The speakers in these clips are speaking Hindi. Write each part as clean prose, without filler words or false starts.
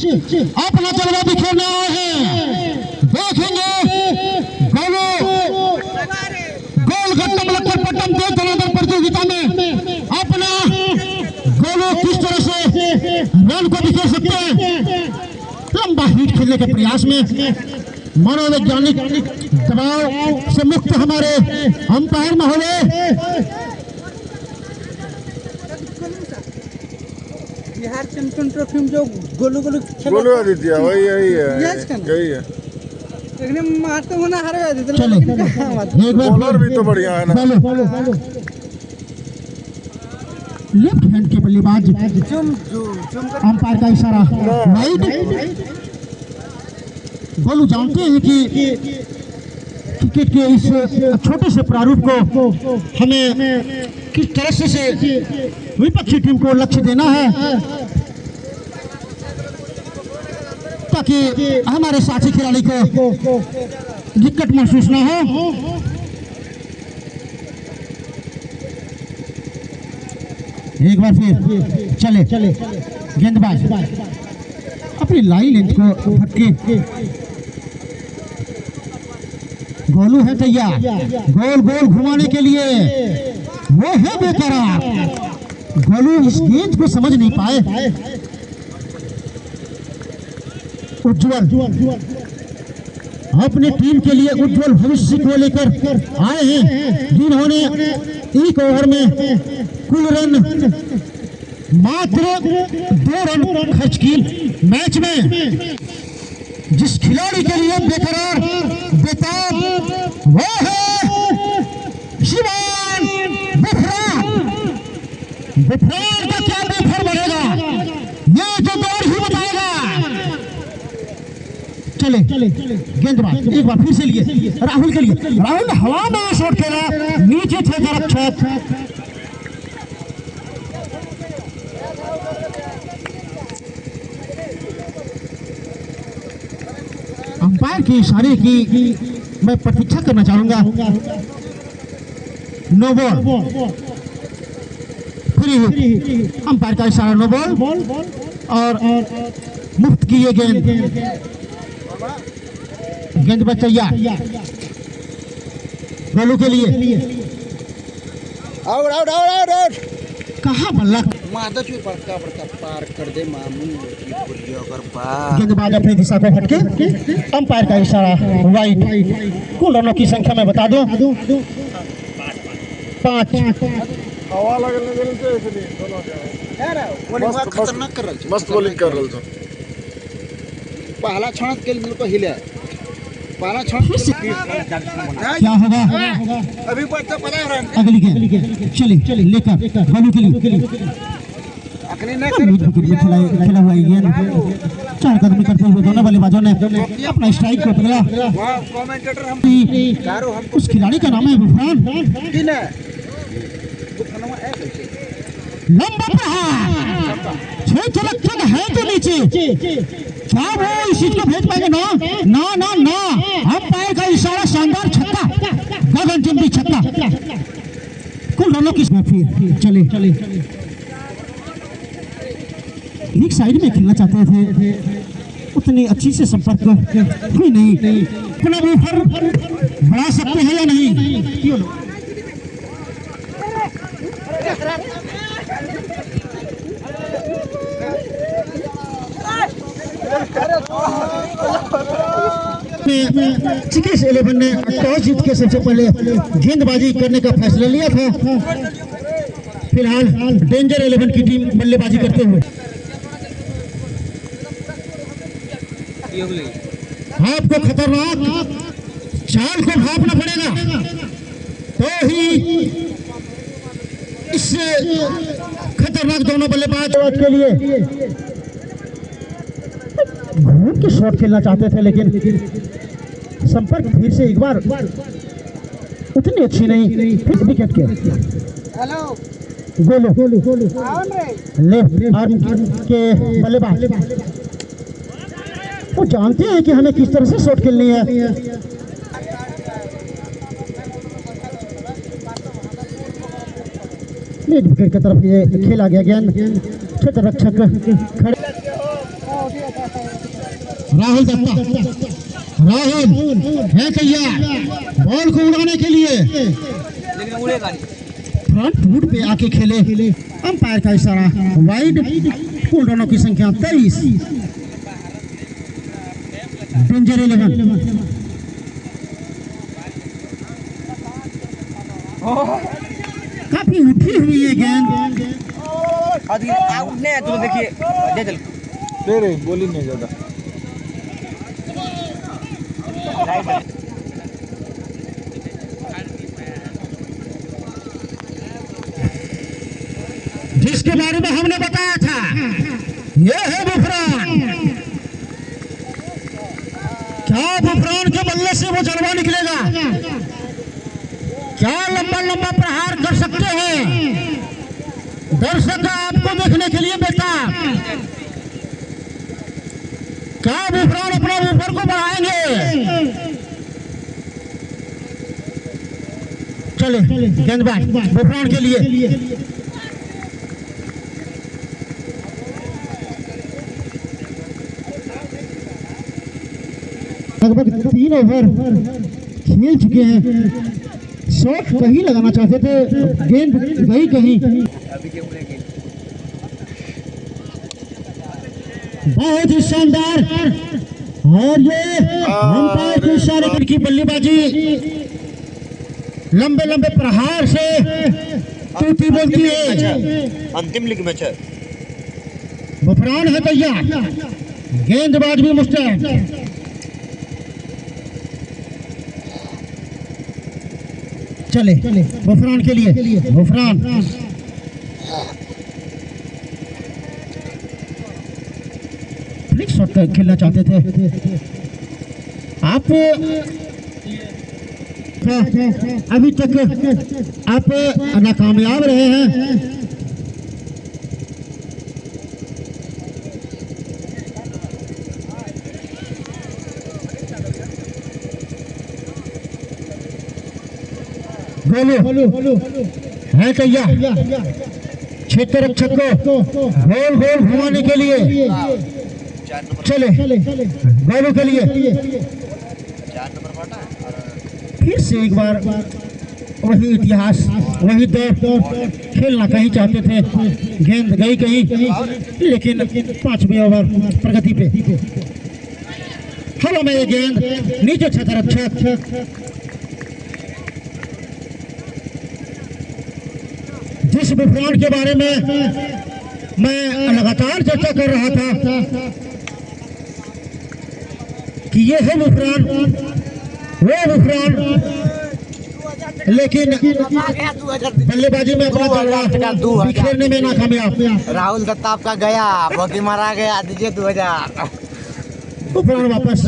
अपना जलवा दिखाने आए हैं। देखेंगे गोलू गोलगट्टा मलक्कड़पट्टम दो धनुर्धर प्रतियोगिता में अपना गोलू किस तरह से रन को बिखेर सकते हैं। लंबा हिट खेलने के प्रयास में मनोवैज्ञानिक दबाव से मुक्त हमारे अंपायर महोदय बिहार चैंपियन ट्रॉफी में जो गोलू आदित्य वही यही है लेकिन मारते होना हारे आदित्य चलो एक बार बॉलर भी तो बढ़िया है ना। लेफ्ट हैंड के बल्लेबाज अंपायर का इशारा राइट। गोलू जानते हैं कि क्रिकेट के इस छोटे से प्रारूप को हमें किस तरह से विपक्षी टीम को लक्ष्य देना है ताकि हमारे साथी खिलाड़ी को दिक्कत महसूस न हो। एक बार फिर चले गेंदबाज अपनी लाइन लेंथ को फटके गोलू है तैयार गोल गोल घुमाने के लिए वो है बेकरार। गोलू इस गेंद को समझ नहीं पाए। उज्जवल अपने टीम के लिए उज्जवल भविष्य को लेकर आए हैं जिन्होंने एक ओवर में कुल रन मात्र 2 रन खर्च की। मैच में जिस खिलाड़ी के लिए बेकरार बेताब वो है शिवान बुफरान का क्या बेफर बढ़ेगा ये जो दौर ही बताएगा। चले गेंदबाज एक बार फिर से लिए राहुल के लिए राहुल हवा में शॉट खेला नीचे थे रक्षक। अंपायर के इशारे की मैं प्रतीक्षा करना चाहूंगा। No ball free hit umpire का इशारा नो बॉल और मुक्त की ये गेंदबाज तैयार गोलू के लिए आउट कहा बल्ला पार कर दे गेंदबाज अपनी दिशा को हटके अंपायर का इशारा वाइट। कुल रनों की संख्या में बता दो 5। हवा लगने देने से इसलिए दोनों खतरनाक कर रहा मस्त बॉलिंग कर रहा था। पहला क्षण के लिए को हिले पहला क्षण क्या होगा अभी पता है अगली गेंद चले लेकर गोलू के लिए खेला हुआ गेंद 4 कदमी करते हुए दोनों बल्लेबाजों ने अपना स्ट्राइक को पकड़ा। उस खिलाड़ी का नाम है बुफरान। लंबा प्रहार 6 चलक है तो नीचे क्या वो इस चीज को भेज पाएंगे ना अंपायर का इशारा शानदार छक्का गगनचुंबी छक्का। कुल रनों की फिर चले एक साइड में खेलना चाहते थे उतनी अच्छी से संपर्क हुई नहीं। अपना बूफर बढ़ा सकते हैं या नहीं। चिकेश 11 ने टॉस जीत के सबसे पहले गेंदबाजी करने का फैसला लिया था। फिलहाल डेंजर 11 की टीम बल्लेबाजी करते हुए आपको खतरनाक चाल को भापना पड़ेगा तो ही इससे खतरनाक दोनों बल्लेबाज के लिए घूम के शॉट खेलना चाहते थे लेकिन संपर्क फिर से एक बार उतनी अच्छी नहीं। फिर विकेट के गोलू लेफ्ट आर्म के बल्लेबाज वो जानते हैं कि हमें किस तरह से शॉट खेलनी है। विकेट की तरफ ये खेला गया गेंद क्षेत्र रक्षक खड़े राहुल दत्ता, राहुल है तैयार बॉल को उड़ाने के लिए, लेकिन उड़ेगा नहीं। फ्रंट फुट पे आके खेले, अंपायर का इशारा वाइड, कुल रनों की संख्या 23। डेंजर 11, काफी उठी हुई है गेंद, उठने तो देखिए दे दल दे रहे बोली नहीं ज्यादा। जिसके बारे में हमने बताया था, यह है बुफरान। क्या बुफरान के बल्ले से वो जलवा निकलेगा? क्या लंबा लंबा प्रहार कर सकते हैं? दर्शक आपको देखने के लिए बेताब। क्या बुफरान अपना ऊपर को बढ़ाएंगे? चले गेंदबाज बुफरान के लिए, लगभग 3 ओवर खेल चुके हैं। शॉट कहीं लगाना चाहते थे, गेंद गई कहीं। बहुत ही शानदार, और ये अंपायर के इशारे की बल्लेबाजी लंबे लंबे प्रहार से टूटी बोलती है। अंतिम लीग मैच है। बुफरान है तैयार, गेंदबाज भी मुस्तैद। चले बुफरान के लिए, बुफरान फ्लिक शॉट खेलना चाहते थे आप। अभी तक आप नाकामयाब रहे हैं। गोलू है तैयार, क्षेत्र रक्षक को गोल गोल घुमाने के लिए। चले गोलू के लिए, फिर से एक बार वही इतिहास, वही दौर खेलना कहीं चाहते थे, गेंद गई कहीं, लेकिन 5वें ओवर प्रगति पे हवा में ये गेंद नीचे क्षेत्र रक्षक। जिस बुफरान के बारे में मैं लगातार चर्चा कर रहा था कि ये है बुफरान, वो बुफरान, लेकिन बल्लेबाजी में अपना तलवार बिखेरने में नाकामयाब। राहुल दत्ता आपका गया, बाकी मारा गया, दीजिए 2000। बुफरान वापस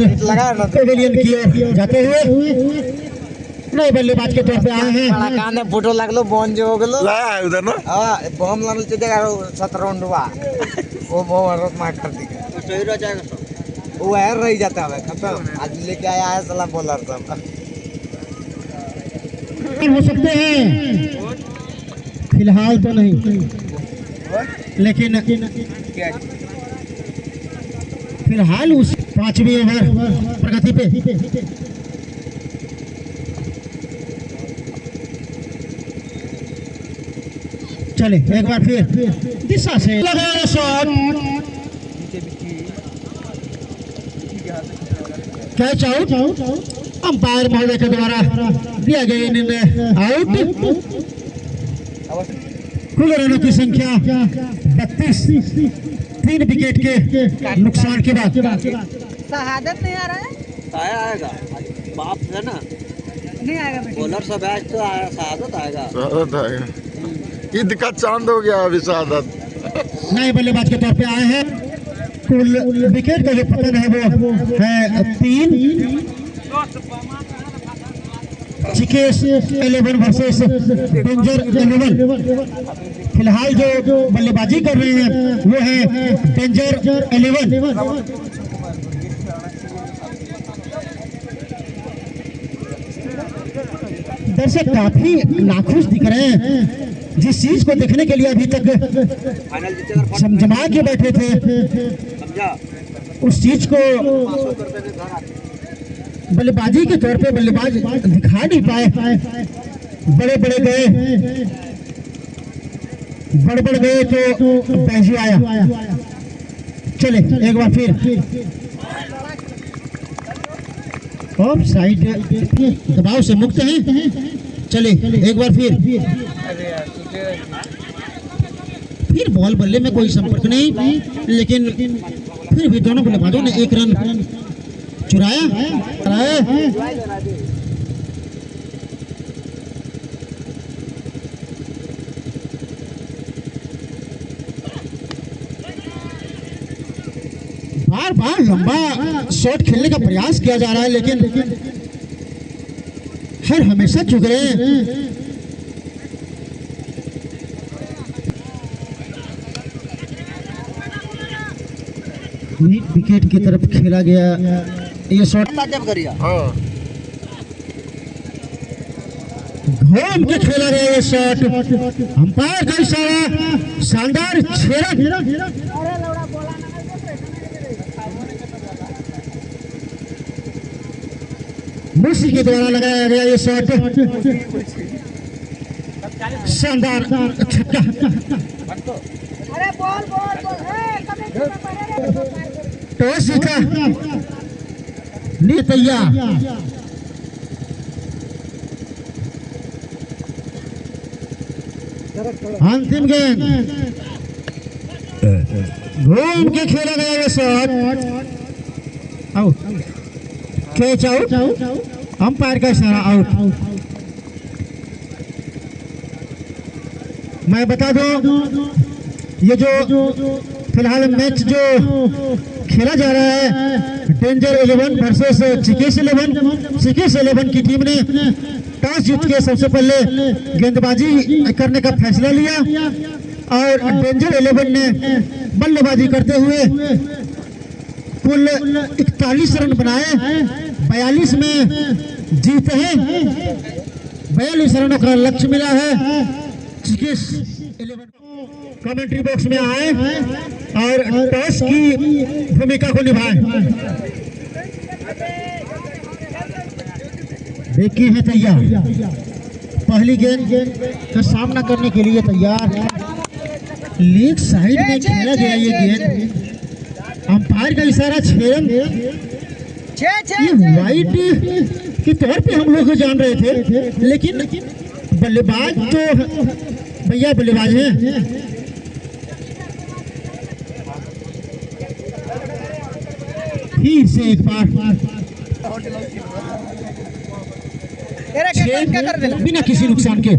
पेविलियन की ओर जाते हुए नए बल्लेबाज के तौर पे आए हैं। काने फोटो लगलो बॉन जो हो गलो लाया है उधर ना। हां बम लागल छ जगह 17 राउंडवा वो बहुत मार कर दी। सही रह जाएगा, वो है रह जाता है खत्म। आज लेके आया है साला बॉलर सब हो सकते हैं, फिलहाल तो नहीं, लेकिन फिलहाल उस 5वें ओवर प्रगति पे चले एक बार फिर दिशा से लगाया शॉट, कैच आउट। अंपायर महोदय के द्वारा दिया गया निर्णय आउट। कुल रनों की संख्या 32, 3 विकेट के नुकसान के बाद। शहादत नहीं आ रहा है, आएगा बाप है ना, नहीं आएगा बेटा। बॉलर सब है तो शहादत आएगा। शहादत आएगा, ईद का चांद हो गया अभी शहादत। नए बल्लेबाज के तौर पे आए हैं। कुल विकेट का जो पतन है वो है 3। चिकेश 11 वर्सेस डेंजर 11। फिलहाल जो बल्लेबाजी कर रहे हैं वो है डेंजर 11। दर्शक काफी नाखुश दिख रहे हैं, जिस चीज को देखने के लिए अभी तक जमा के बैठे थे उस चीज को बल्लेबाजी के तौर पे बल्लेबाज दिखा नहीं पाए। बड़े बड़े गए तो बैजी आया। चले एक बार फिर ऑफ साइड दबाव से मुक्त हैं। चले एक बार फिर बॉल बल्ले में कोई संपर्क नहीं, लेकिन फिर भी दोनों बल्लेबाजों ने एक रन चुराया। बार बार लंबा शॉट खेलने का प्रयास किया जा रहा है, लेकिन हर हमेशा चुक रहे हैं। विकेट की तरफ खेला गया ये शॉट। हाँ घूम के खेला गया ये शॉट। अंपायर का इशारा, शानदार 6 रन। मुशी के द्वारा लगाया गया ये शॉट, शानदार छक्का। अरे बॉल टॉस जीता नीतैया। अंतिम गेंद घूम के खेला गया ये shot, out, catch out. Umpire का इशारा, आउट। मैं बता दूं ये जो फिलहाल मैच जो खेला जा रहा है डेंजर 11 वर्सेस चिकेस 11। चिकेस 11 की टीम ने टॉस जीत के सबसे पहले गेंदबाजी करने का फैसला लिया और डेंजर 11 ने बल्लेबाजी करते हुए कुल 41 रन बनाए। 42 में जीते हैं। 42 रनों का लक्ष्य मिला है। चिकेस 11 कमेंट्री बॉक्स में आए और टॉस की भूमिका को निभाएं। देखिए है तैयार, पहली गेंद का सामना करने के लिए तैयार। लेग साइड में खेला गया ये गेंद, अंपायर का इशारा 6 रन। ये वाइट के तौर पे हम लोग जान रहे थे, लेकिन बल्लेबाज तो भैया बल्लेबाज हैं। फिर से एक बार बिना किसी नुकसान के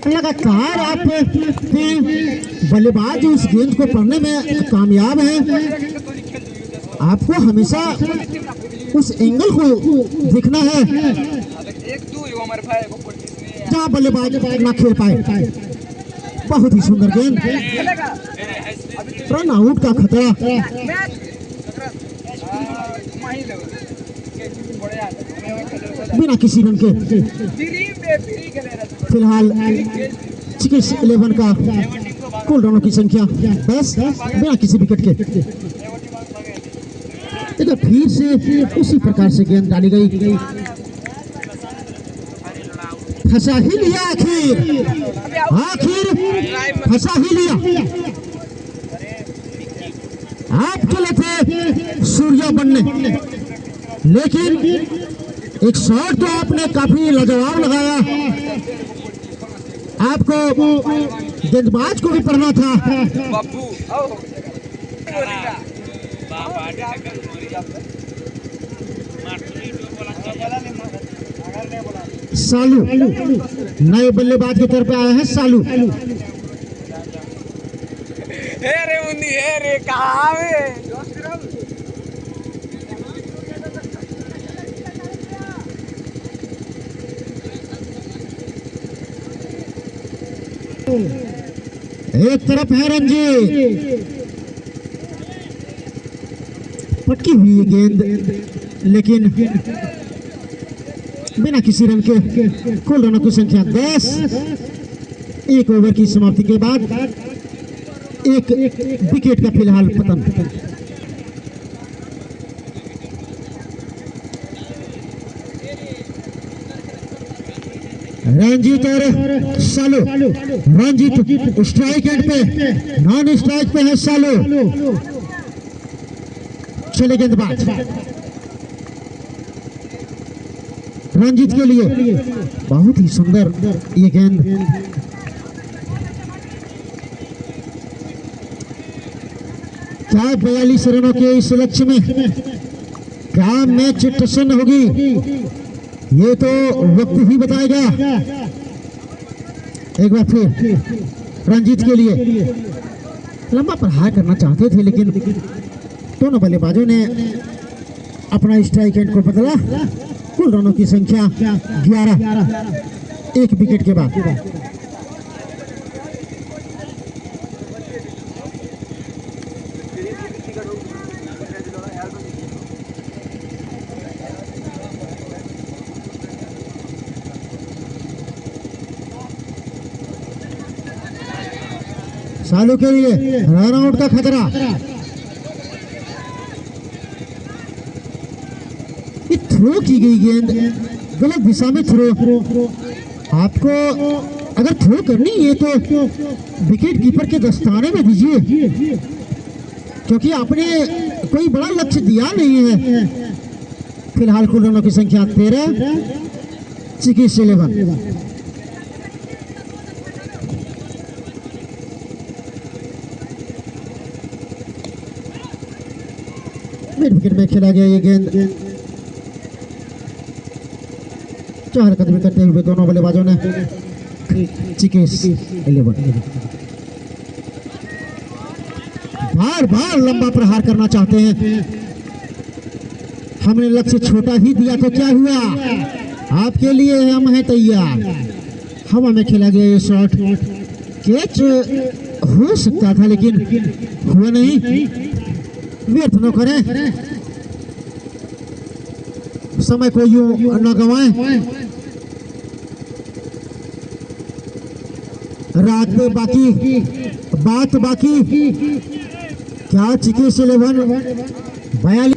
लगातार आप बल्लेबाज उस गेंद को पढ़ने में कामयाब हैं। आपको हमेशा उस एंगल को देखना है जहाँ बल्लेबाज ना खेल पाए। बहुत ही सुंदर गेंद, रन आउट का खतरा। बिना किसी रन के फिलहाल चिकेस 11 का कुल रनों की संख्या 10 बिना किसी विकेट के। देखिए फिर से उसी प्रकार से गेंद डाली गई, फंसा ही लिया। आखिर फंसा ही लिया। आप चले थे सूर्या बनने, लेकिन एक शॉट तो आपने काफी लाजवाब लगाया। आपको गेंदबाज को भी पढ़ना था। सालू नए बल्लेबाज की तरफ आए हैं। सालू एक तरफ है रणजी, पटकी हुई गेंद, लेकिन बिना किसी रन के कुल रनों की संख्या 10 एक ओवर की समाप्ति के बाद एक विकेट का फिलहाल पतन। रंजीत और सालू, रंजीत स्ट्राइक एंड पे, नॉन स्ट्राइक पे है सालू। चले गेंदबाज रंजीत के लिए, बहुत ही सुंदर ये गेंद। क्या 42 रनों के इस लक्ष्य में क्या मैच टसन होगी, ये तो वक्त ही बताएगा। एक बार फिर रंजीत के लिए, लंबा प्रहार करना चाहते थे लेकिन दोनों बल्लेबाजों ने अपना स्ट्राइक एंड को बदला। कुल रनों की संख्या 11, एक विकेट के बाद। सालू के लिए रन आउट का खतरा। ये थ्रो की गई गेंद गलत दिशा में थ्रो। आपको अगर थ्रो करनी है तो विकेट कीपर के दस्ताने में दीजिए, क्योंकि आपने कोई बड़ा लक्ष्य दिया नहीं है। फिलहाल कुल रनों की संख्या 13, चिकीस 11। मिड विकेट में खेला गया ये गेंद। 4 कदम करते हुए दोनों बल्लेबाजों ने चिकीस 11। बार बार लंबा प्रहार करना चाहते हैं। हमने लक्ष्य छोटा ही दिया तो क्या हुआ, आपके लिए हम हैं तैयार। हवा में खेला गया ये शॉट, कैच हो सकता था लेकिन हुआ नहीं। व्यर्थ न करें, समय को यूं न गवाएं। रात बाकी, बात बाकी। क्या चिकीस 11 42।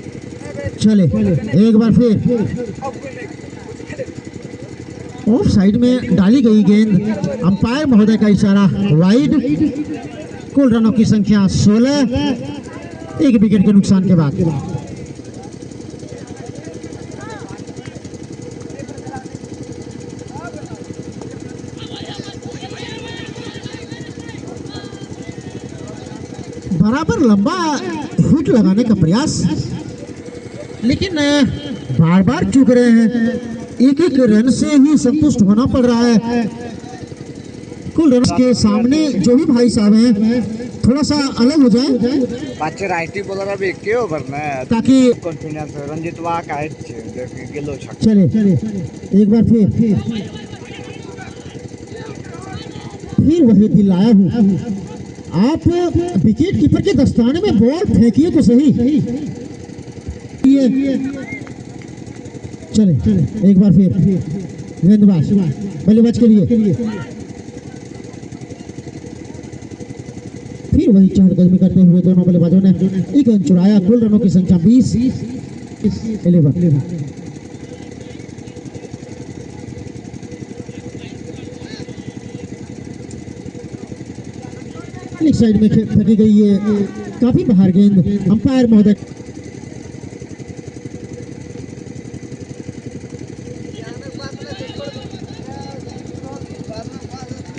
चले एक बार फिर ऑफ साइड में डाली गई गेंद, अंपायर महोदय का इशारा वाइड। कुल रनों की संख्या 16, एक विकेट के नुकसान के बाद। बराबर लंबा हिट लगाने का प्रयास, लेकिन बार बार चूक रहे हैं। एक एक रन से ही संतुष्ट होना पड़ रहा है। कुल रन के सामने जो भी भाई साहब हैं थोड़ा सा अलग हो जाए, पाचे राइटी बॉलर अब एक के ओवर में ताकि कॉन्फिडेंस रंजीत वा का गेलो छक्का। चले एक बार फिर वही दिलाया हूँ। आप विकेट कीपर के दस्ताने में बॉल फेंकिए तो सही। चले एक बार फिर गेंदबाज बल्लेबाज के लिए, फिर वही चहलकदमी करते हुए दोनों बल्लेबाजों ने एक रन चुराया। कुल रनों की संख्या 20, 11। एक साइड में फेंकी गई है, काफी बाहर गेंद। अंपायर महोदय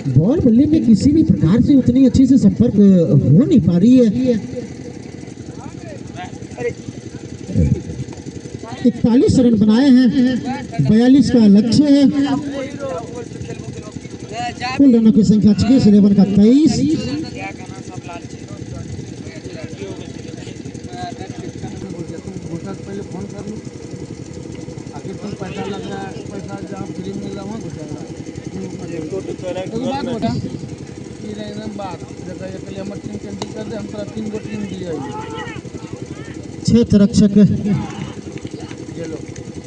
बॉल बल्ले में किसी भी प्रकार से उतनी अच्छी से संपर्क हो नहीं पा रही है। 41 रन बनाए हैं, 42 का लक्ष्य है। कुल रनों की संख्या 11 का 23। पैसा लग रहा है, पैसा जहाँ फ्री मिल रहा है वहाँ घुसाएगा। बात हम 3 गो टीम दिए 6 रक्षक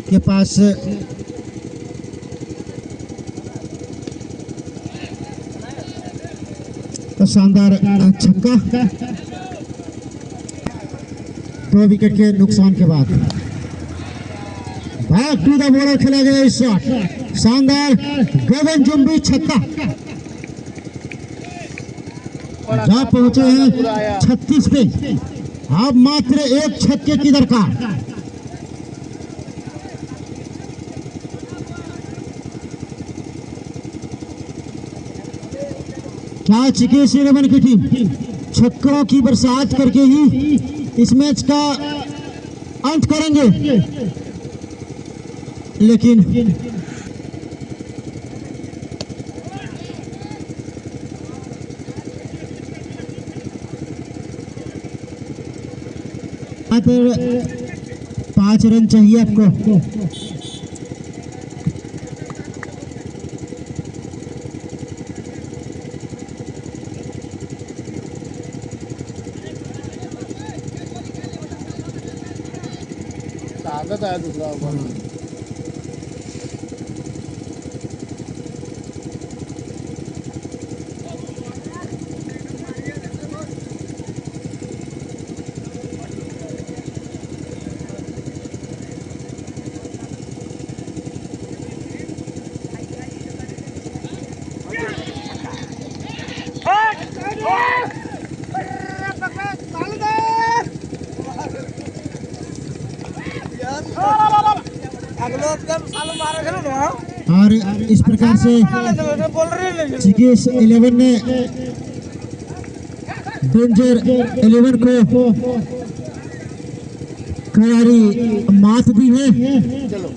के पास शानदार छक्का 2 विकेट के नुकसान के बाद। बैक टू द बॉलर खेला गया इस शॉट, शानदार गगनचुंबी छक्का। जा पहुंचे हैं 36 पे, अब मात्र एक छक्के की दरकार। क्या चिकेश 11 की टीम छक्कों की बरसात करके ही इस मैच का अंत करेंगे, लेकिन पर 5 रन चाहिए आपको। आदत है दूसरा बॉल। और इस प्रकार से चिकेश 11 ने डेंजर 11 को करारी मात दी है। चलो